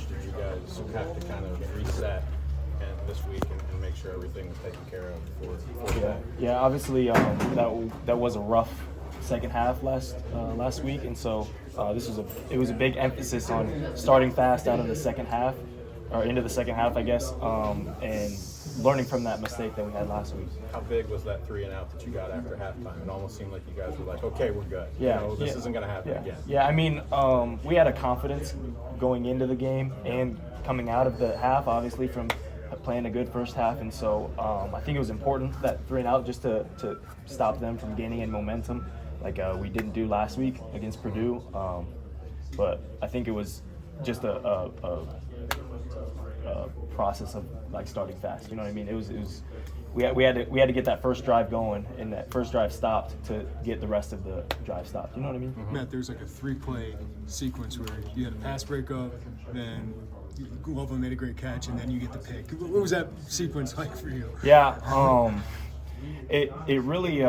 much did you guys have to kind of reset and this week and make sure everything was taken care of before that? Yeah, obviously that was a rough second half last week, and so it was a big emphasis on starting fast out of the second half, or into the second half, I guess, and learning from that mistake that we had last week. How big was that 3 and out that you got after halftime? It almost seemed like you guys were like, okay, we're good. Yeah, This isn't going to happen again. Yeah, I mean, we had a confidence going into the game and coming out of the half, obviously, from playing a good first half, and so I think it was important, that 3 and out, just to stop them from gaining in momentum like we didn't do last week against Purdue. But I think it was just a process of like starting fast. You know what I mean? It was we had to get that first drive going, and that first drive stopped to get the rest of the drive stopped. You know what I mean? Mm-hmm. Matt, there's like a 3-play sequence where you had a pass breakup, then Glover made a great catch, and then you get the pick. What was that sequence like for you? Yeah, it really.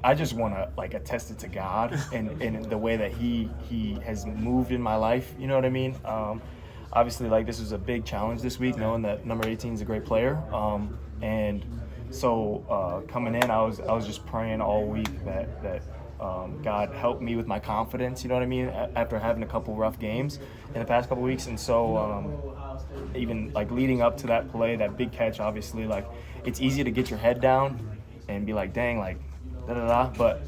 I just want to like attest it to God and the way that He has moved in my life. You know what I mean? Obviously, like, this was a big challenge this week, knowing that number 18 is a great player. And so coming in, I was just praying all week that God helped me with my confidence. You know what I mean? After having a couple rough games in the past couple weeks, and so even like leading up to that play, that big catch, obviously, like, it's easy to get your head down and be like, dang, like, but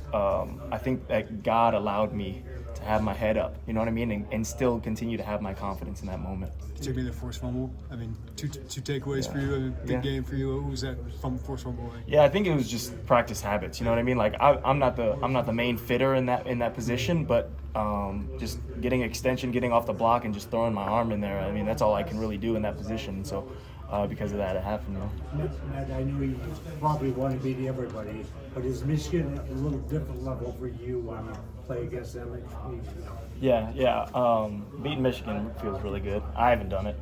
I think that God allowed me to have my head up, you know what I mean, and still continue to have my confidence in that moment. Particularly the forced fumble. I mean, two takeaways for you, a big game for you. What was that forced fumble like? Yeah, I think it was just practice habits. You know what I mean? Like I'm not the main fitter in that position, but just getting extension, getting off the block, and just throwing my arm in there. I mean, that's all I can really do in that position. So. Because of that, it happened. Matt, I know you probably want to beat everybody, but is Michigan a little different level for you when you play against them? Yeah. Beating Michigan feels really good. I haven't done it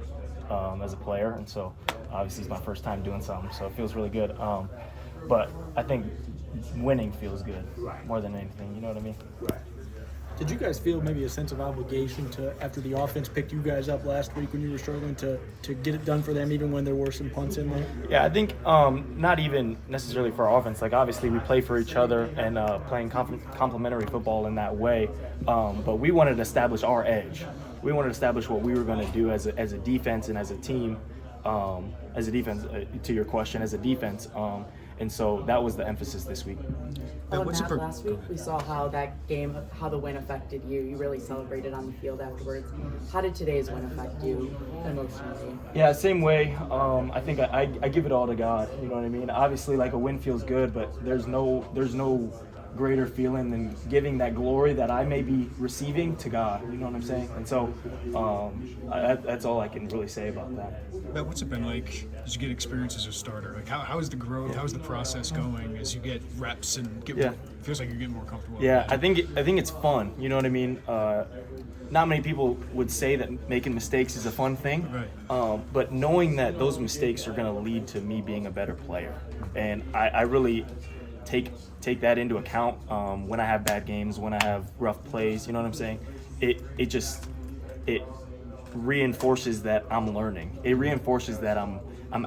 as a player, and so obviously it's my first time doing something, so it feels really good. But I think winning feels good more than anything. You know what I mean? Right. Did you guys feel maybe a sense of obligation to, after the offense picked you guys up last week when you were struggling, to get it done for them even when there were some punts in there? Yeah, I think not even necessarily for our offense. Like, obviously we play for each other and playing complementary football in that way. But we wanted to establish our edge. We wanted to establish what we were going to do as a defense and as a team. As a defense, to your question, as a defense. And so that was the emphasis this week. Matt, last week we saw how the win affected you. You really celebrated on the field afterwards. How did today's win affect you emotionally? Yeah, same way. I think I give it all to God. You know what I mean? Obviously, like, a win feels good, but there's no greater feeling than giving that glory that I may be receiving to God. You know what I'm saying? And so that's all I can really say about that. Matt, what's it been like as you get experience as a starter? Like, how is the growth? How is the process going as you get reps and get? It feels like you're getting more comfortable. Yeah, I think it's fun. You know what I mean? Not many people would say that making mistakes is a fun thing, right? But knowing that those mistakes are going to lead to me being a better player, and I really take that into account when I have bad games, when I have rough plays. You know what I'm saying? It reinforces that I'm learning. It reinforces that I'm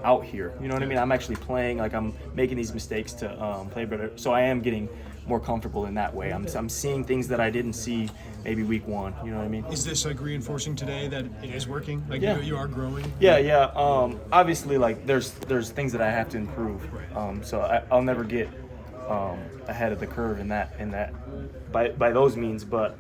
out here. You know what I mean? I'm actually playing. Like, I'm making these mistakes to play better. So I am getting more comfortable in that way. I'm seeing things that I didn't see maybe week one. You know what I mean? Is this like reinforcing today that it is working? Like, you are growing? Yeah. Obviously, like, there's things that I have to improve. So I'll never get ahead of the curve in that by those means, but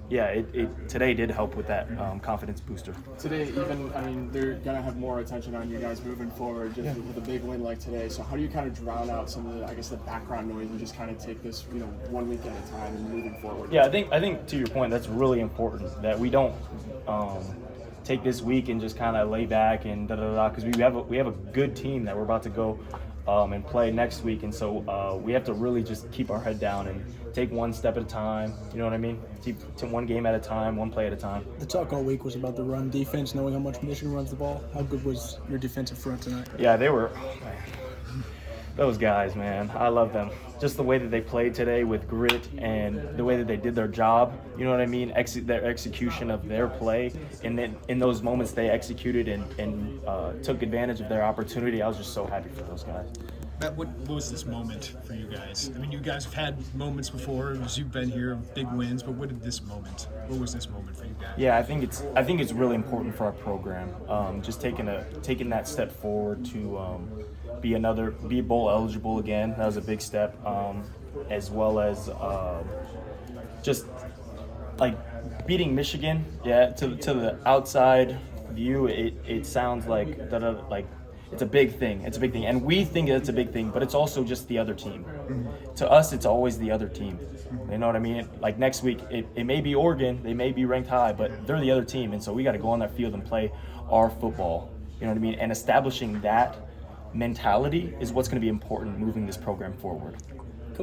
it today did help with that confidence booster. Today, they're gonna have more attention on you guys moving forward, just with a big win like today. So how do you kind of drown out some of the background noise and just kind of take this 1 week at a time and moving forward? Yeah, I think to your point, that's really important, that we don't take this week and just kind of lay back and because we have a good team that we're about to go and play next week, and so we have to really just keep our head down and take one step at a time. You know what I mean? Keep one game at a time, one play at a time. The talk all week was about the run defense, knowing how much Michigan runs the ball. How good was your defensive front tonight? Yeah, they were. Those guys, man, I love them. Just the way that they played today with grit and the way that they did their job. You know what I mean? Their execution of their play, and then in those moments they executed and took advantage of their opportunity. I was just so happy for those guys. Matt, what was this moment for you guys? I mean, you guys have had moments before as you've been here, big wins, but what was this moment for you guys? Yeah, I think it's really important for our program. Just taking that step forward to be bowl eligible again. That was a big step, as well as just like beating Michigan. Yeah, to the outside view, it sounds like it's a big thing. It's a big thing, and we think it's a big thing, but it's also just the other team. To us, it's always the other team. You know what I mean? Like next week, it may be Oregon, they may be ranked high, but they're the other team, and so we got to go on that field and play our football. You know what I mean? And establishing that mentality is what's going to be important moving this program forward.